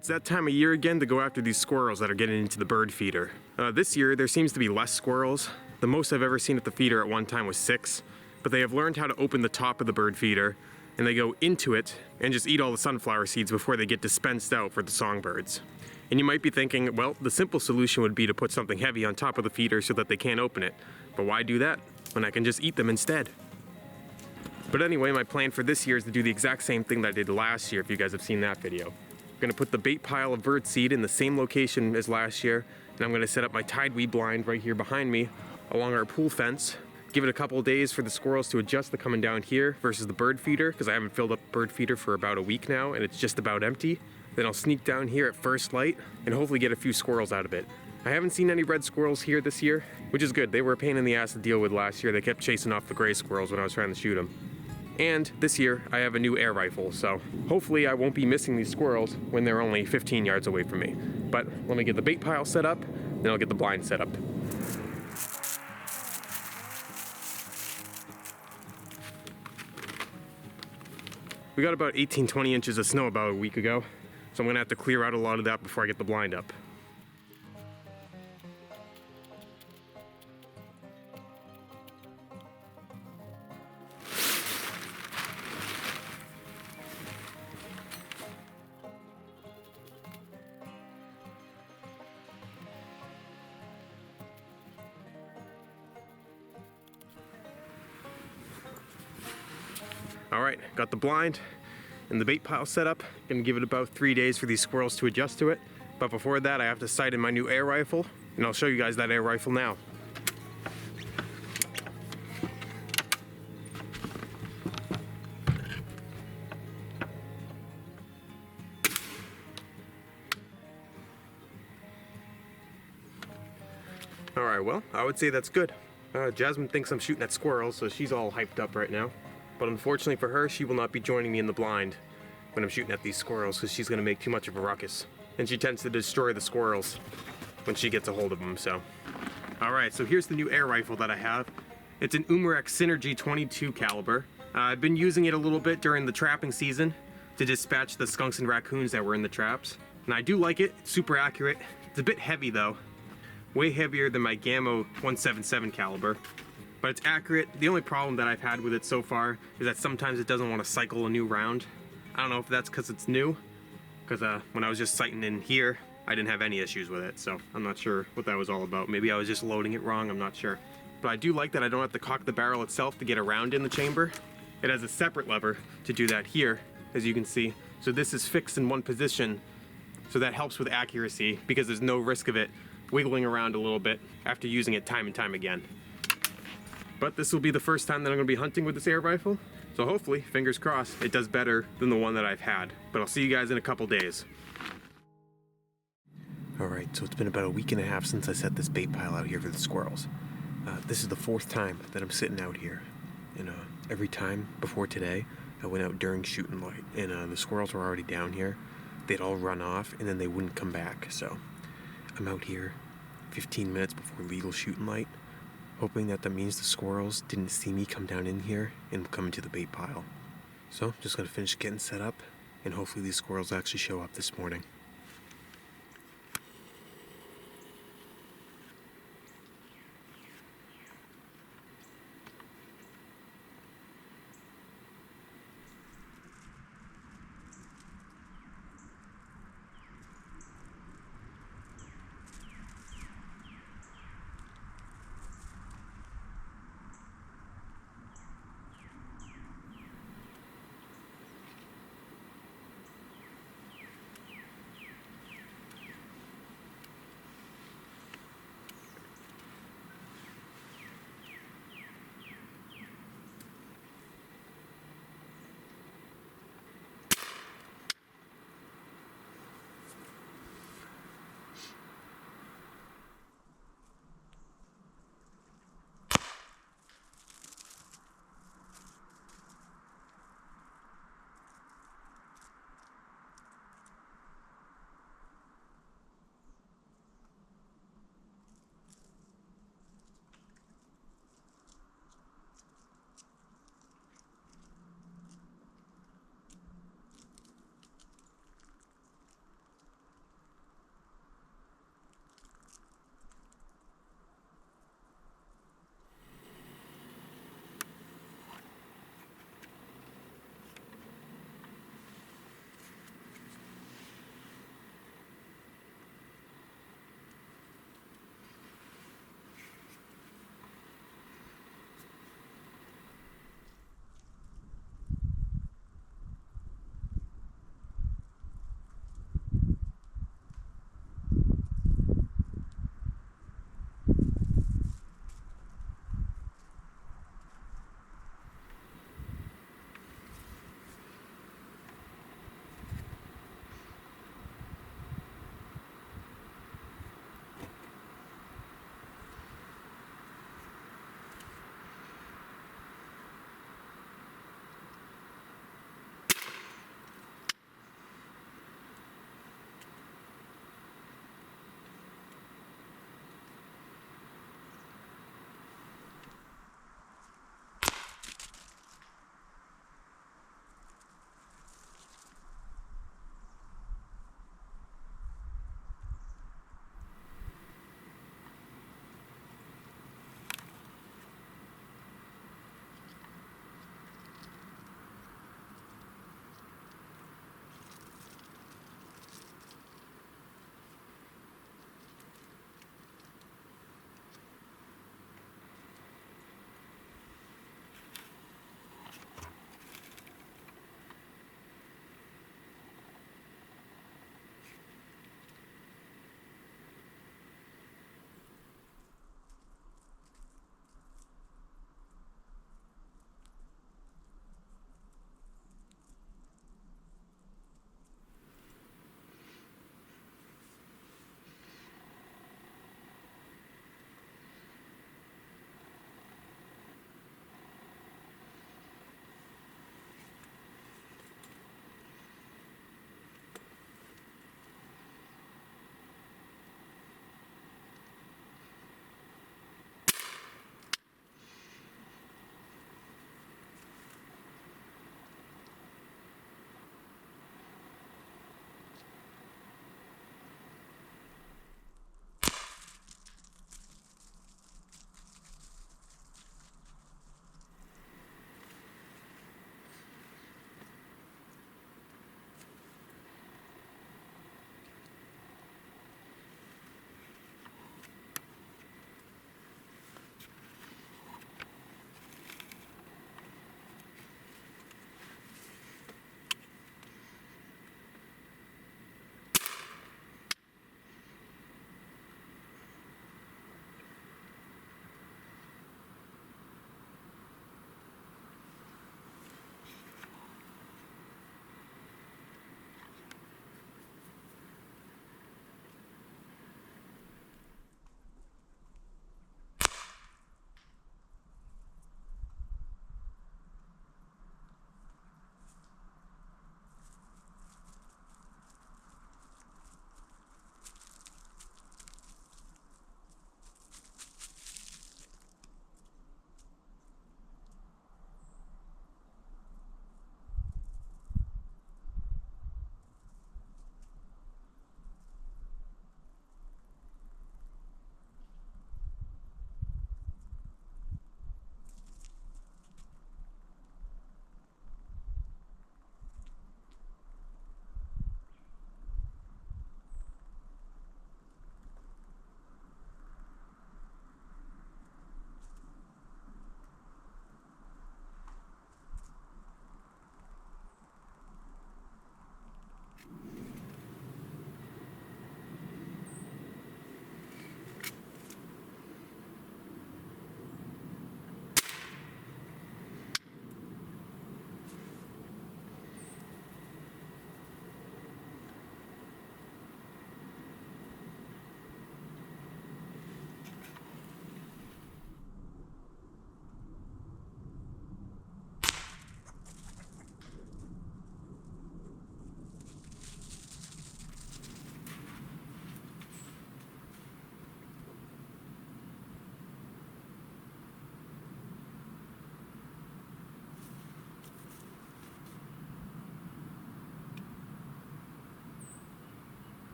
It's that time of year again to go after these squirrels that are getting into the bird feeder. This year there seems to be less squirrels. The most I've ever seen at the feeder at one time was 6, but they have learned how to open the top of the bird feeder and they go into it and just eat all the sunflower seeds before they get dispensed out for the songbirds. And you might be thinking, well, the simple solution would be to put something heavy on top of the feeder so that they can't open it. But why do that when I can just eat them instead? But anyway, my plan for this year is to do the exact same thing that I did last year, if you guys have seen that video. I'm gonna put the bait pile of bird seed in the same location as last year, and I'm gonna set up my tideweed blind right here behind me along our pool fence. Give it a couple of days for the squirrels to adjust to coming down here versus the bird feeder, because I haven't filled up bird feeder for about a week now and it's just about empty. Then I'll sneak down here at first light and hopefully get a few squirrels out of it. I haven't seen any red squirrels here this year, which is good. They were a pain in the ass to deal with last year. They kept chasing off the gray squirrels when I was trying to shoot them. And this year I have a new air rifle, so hopefully I won't be missing these squirrels when they're only 15 yards away from me. But let me get the bait pile set up, then I'll get the blind set up. We got about 18-20 inches of snow about a week ago, so I'm gonna have to clear out a lot of that before I get the blind up. All right, got the blind and the bait pile set up. Gonna give it about 3 days for these squirrels to adjust to it. But before that, I have to sight in my new air rifle, and I'll show you guys that air rifle now. All right, well, I would say that's good. Jasmine thinks I'm shooting at squirrels, so she's all hyped up right now. But unfortunately for her, she will not be joining me in the blind when I'm shooting at these squirrels because she's gonna make too much of a ruckus. And she tends to destroy the squirrels when she gets a hold of them, so. All right, so here's the new air rifle that I have. It's an Umarex Synergy 22 caliber. I've been using it a little bit during the trapping season to dispatch the skunks and raccoons that were in the traps. And I do like it, it's super accurate. It's a bit heavy though, way heavier than my Gammo 177 caliber. But it's accurate. The only problem that I've had with it so far is that sometimes it doesn't want to cycle a new round. I don't know if that's because it's new, because when I was just sighting in here, I didn't have any issues with it, so I'm not sure what that was all about. Maybe I was just loading it wrong, I'm not sure. But I do like that I don't have to cock the barrel itself to get around in the chamber. It has a separate lever to do that here, as you can see. So this is fixed in one position, so that helps with accuracy because there's no risk of it wiggling around a little bit after using it time and time again. But this will be the first time that I'm gonna be hunting with this air rifle. So hopefully, fingers crossed, it does better than the one that I've had. But I'll see you guys in a couple days. All right, so it's been about a week and a half since I set this bait pile out here for the squirrels. This is the 4th time that I'm sitting out here. And every time before today, I went out during shooting light. And the squirrels were already down here. They'd all run off and then they wouldn't come back. So I'm out here 15 minutes before legal shooting light, hoping that means the squirrels didn't see me come down in here and come into the bait pile. So, just gonna finish getting set up, and hopefully these squirrels actually show up this morning.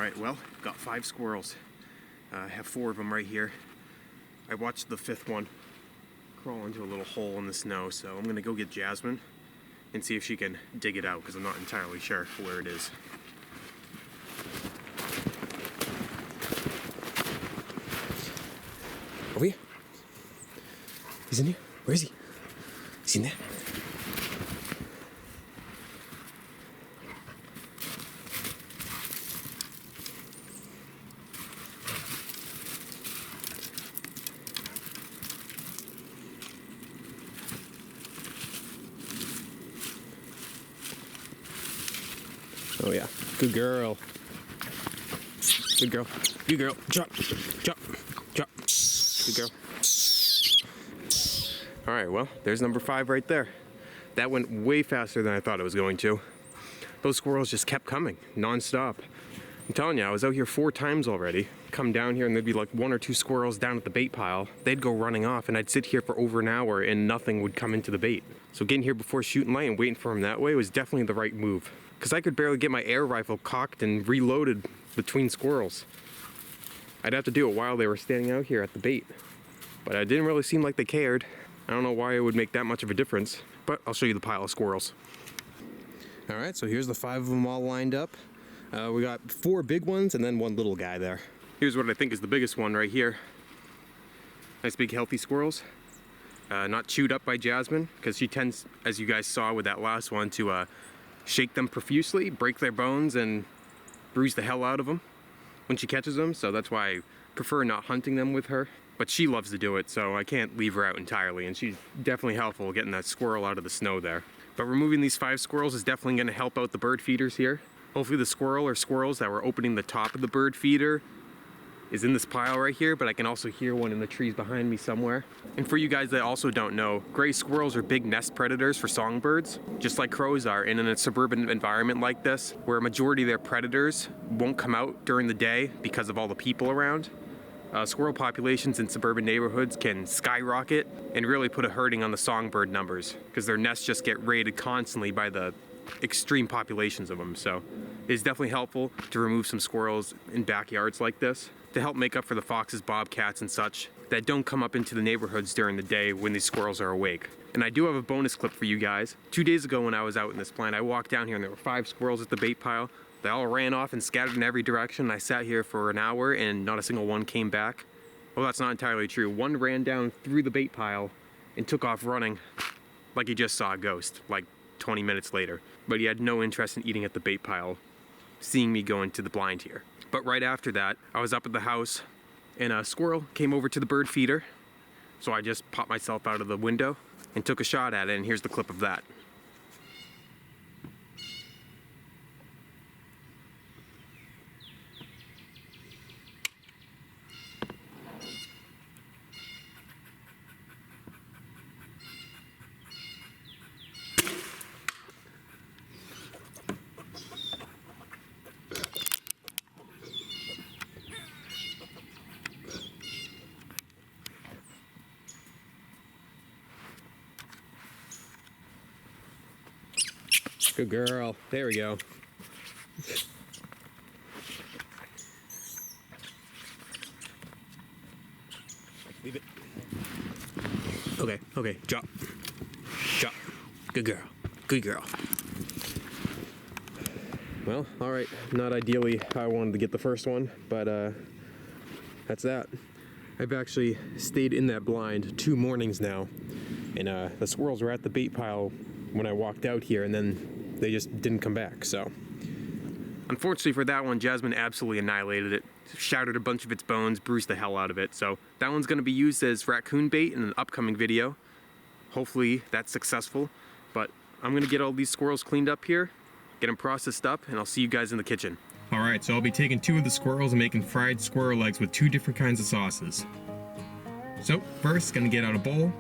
Alright, well, got 5 squirrels. I have 4 of them right here. I watched the 5th one crawl into a little hole in the snow, so I'm gonna go get Jasmine and see if she can dig it out, because I'm not entirely sure where it is. Over here? He's in here? Where is he? Is he in there? Oh yeah, good girl. Good girl. Good girl. Drop. Drop. Drop. Good girl. Alright, well, there's number 5 right there. That went way faster than I thought it was going to. Those squirrels just kept coming, non-stop. I'm telling you, I was out here 4 times already. Come down here and there'd be like 1 or 2 squirrels down at the bait pile. They'd go running off and I'd sit here for over an hour and nothing would come into the bait. So getting here before shooting light and waiting for him that way was definitely the right move. Because I could barely get my air rifle cocked and reloaded between squirrels. I'd have to do it while they were standing out here at the bait. But it didn't really seem like they cared. I don't know why it would make that much of a difference, but I'll show you the pile of squirrels. Alright, so here's the 5 of them all lined up. We got 4 big ones and then 1 little guy there. Here's what I think is the biggest one right here. Nice big healthy squirrels. Not chewed up by Jasmine, because she tends, as you guys saw with that last one, to shake them profusely, break their bones, and bruise the hell out of them when she catches them, so that's why I prefer not hunting them with her. But she loves to do it, so I can't leave her out entirely, and she's definitely helpful getting that squirrel out of the snow there. But removing these 5 squirrels is definitely going to help out the bird feeders here. Hopefully the squirrel or squirrels that were opening the top of the bird feeder is in this pile right here, but I can also hear one in the trees behind me somewhere. And for you guys that also don't know, gray squirrels are big nest predators for songbirds, just like crows are. And in a suburban environment like this, where a majority of their predators won't come out during the day because of all the people around, squirrel populations in suburban neighborhoods can skyrocket and really put a hurting on the songbird numbers, because their nests just get raided constantly by the extreme populations of them. So it's definitely helpful to remove some squirrels in backyards like this, to help make up for the foxes, bobcats, and such that don't come up into the neighborhoods during the day when these squirrels are awake. And I do have a bonus clip for you guys. 2 days ago when I was out in this plant, I walked down here and there were 5 squirrels at the bait pile. They all ran off and scattered in every direction. I sat here for an hour and not a single one came back. Well, that's not entirely true. One ran down through the bait pile and took off running like he just saw a ghost, like 20 minutes later. But he had no interest in eating at the bait pile, seeing me go into the blind here. But right after that, I was up at the house and a squirrel came over to the bird feeder. So I just popped myself out of the window and took a shot at it, and here's the clip of that. Good girl. There we go. Leave it. Okay, okay, drop. Drop. Good girl. Good girl. Well, alright. Not ideally how I wanted to get the first one, but that's that. I've actually stayed in that blind 2 mornings now, and the squirrels were at the bait pile when I walked out here, and then they just didn't come back. So unfortunately for that one, Jasmine absolutely annihilated it, shattered a bunch of its bones, bruised the hell out of it. So that one's going to be used as raccoon bait in an upcoming video. Hopefully that's successful. But I'm going to get all these squirrels cleaned up here, get them processed up, and I'll see you guys in the kitchen. Alright, so I'll be taking 2 of the squirrels and making fried squirrel legs with 2 different kinds of sauces. So first, gonna get out a bowl.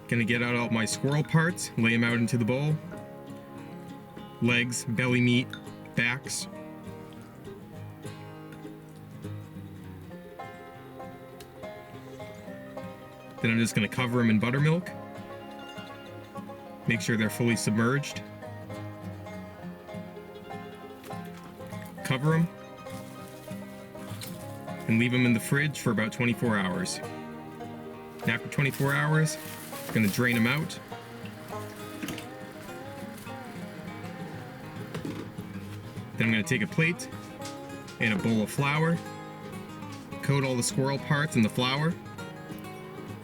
Gonna get out all my squirrel parts, lay them out into the bowl. Legs, belly meat, backs. Then I'm just gonna cover them in buttermilk. Make sure they're fully submerged. Cover cover them and leave them in the fridge for about 24 hours. And after 24 hours, I'm going to drain them out. Then I'm going to take a plate and a bowl of flour, coat all the squirrel parts in the flour,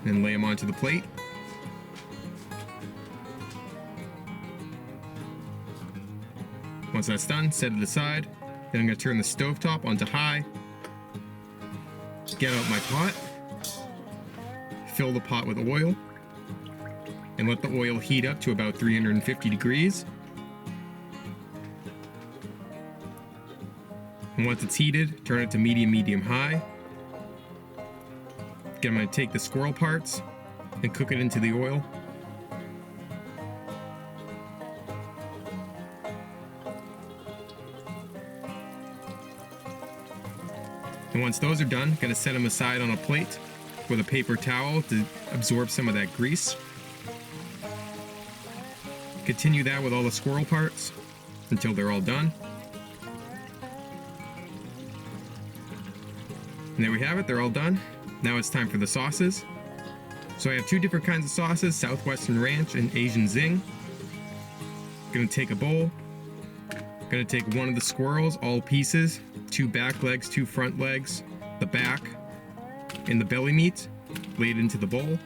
and lay them onto the plate. Once that's done, set it aside. Then I'm going to turn the stovetop onto high, get out my pot, fill the pot with oil, and let the oil heat up to about 350 degrees. And once it's heated, turn it to medium-high. Again, I'm going to take the squirrel parts and cook it into the oil. And once those are done, I'm going to set them aside on a plate with a paper towel to absorb some of that grease. Continue that with all the squirrel parts until they're all done. And there we have it, they're all done. Now it's time for the sauces. So I have two different kinds of sauces, Southwestern Ranch and Asian Zing. Gonna take a bowl. Gonna take one of the squirrels, all pieces, 2 back legs, 2 front legs, the back, and the belly meat, lay it into the bowl.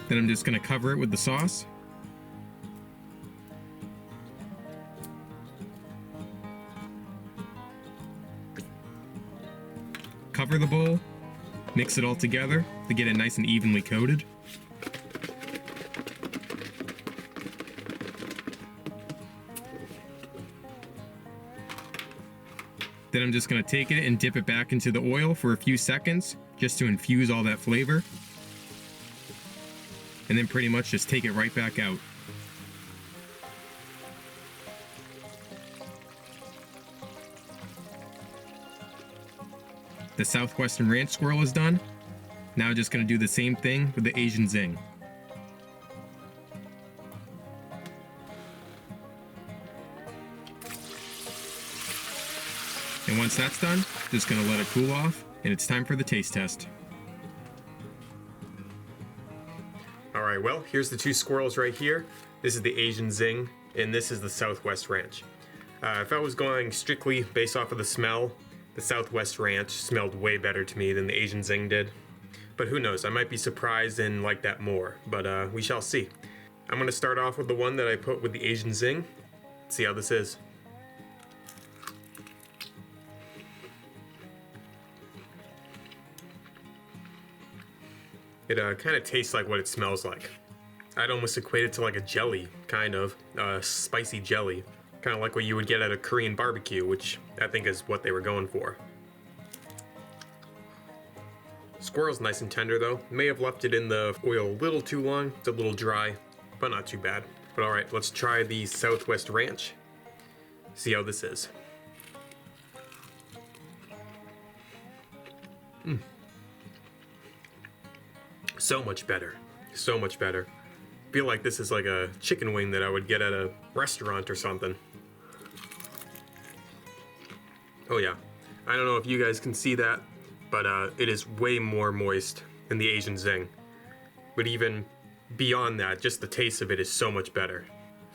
Then I'm just gonna cover it with the sauce. Cover the bowl, mix it all together to get it nice and evenly coated. Then I'm just going to take it and dip it back into the oil for a few seconds just to infuse all that flavor. And then pretty much just take it right back out. The Southwestern Ranch squirrel is done. Now just going to do the same thing with the Asian Zing. And once that's done, just going to let it cool off, and it's time for the taste test. Alright, well, here's the 2 squirrels right here. This is the Asian Zing, and this is the Southwest Ranch. If I was going strictly based off of the smell, the Southwest Ranch smelled way better to me than the Asian Zing did. But who knows, I might be surprised and like that more, but we shall see. I'm going to start off with the one that I put with the Asian Zing. Let's see how this is. It kind of tastes like what it smells like. I'd almost equate it to like a jelly, kind of, spicy jelly. Kind of like what you would get at a Korean barbecue, which I think is what they were going for. Squirrel's nice and tender though. May have left it in the oil a little too long. It's a little dry, but not too bad. But alright, let's try the Southwest Ranch. See how this is. So much better. So much better. I feel like this is like a chicken wing that I would get at a restaurant or something. Oh yeah. I don't know if you guys can see that, but it is way more moist than the Asian Zing. But even beyond that, just the taste of it is so much better.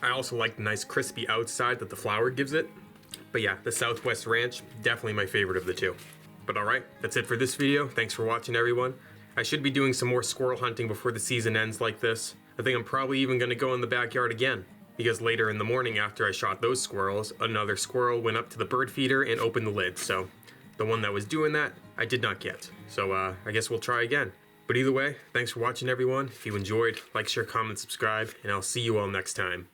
I also like the nice crispy outside that the flour gives it. But yeah, the Southwest Ranch, definitely my favorite of the 2. But alright, that's it for this video. Thanks for watching, everyone. I should be doing some more squirrel hunting before the season ends like this. I think I'm probably even going to go in the backyard again, because later in the morning after I shot those squirrels, another squirrel went up to the bird feeder and opened the lid, so the one that was doing that, I did not get. So I guess we'll try again. But either way, thanks for watching, everyone. If you enjoyed, like, share, comment, subscribe, and I'll see you all next time.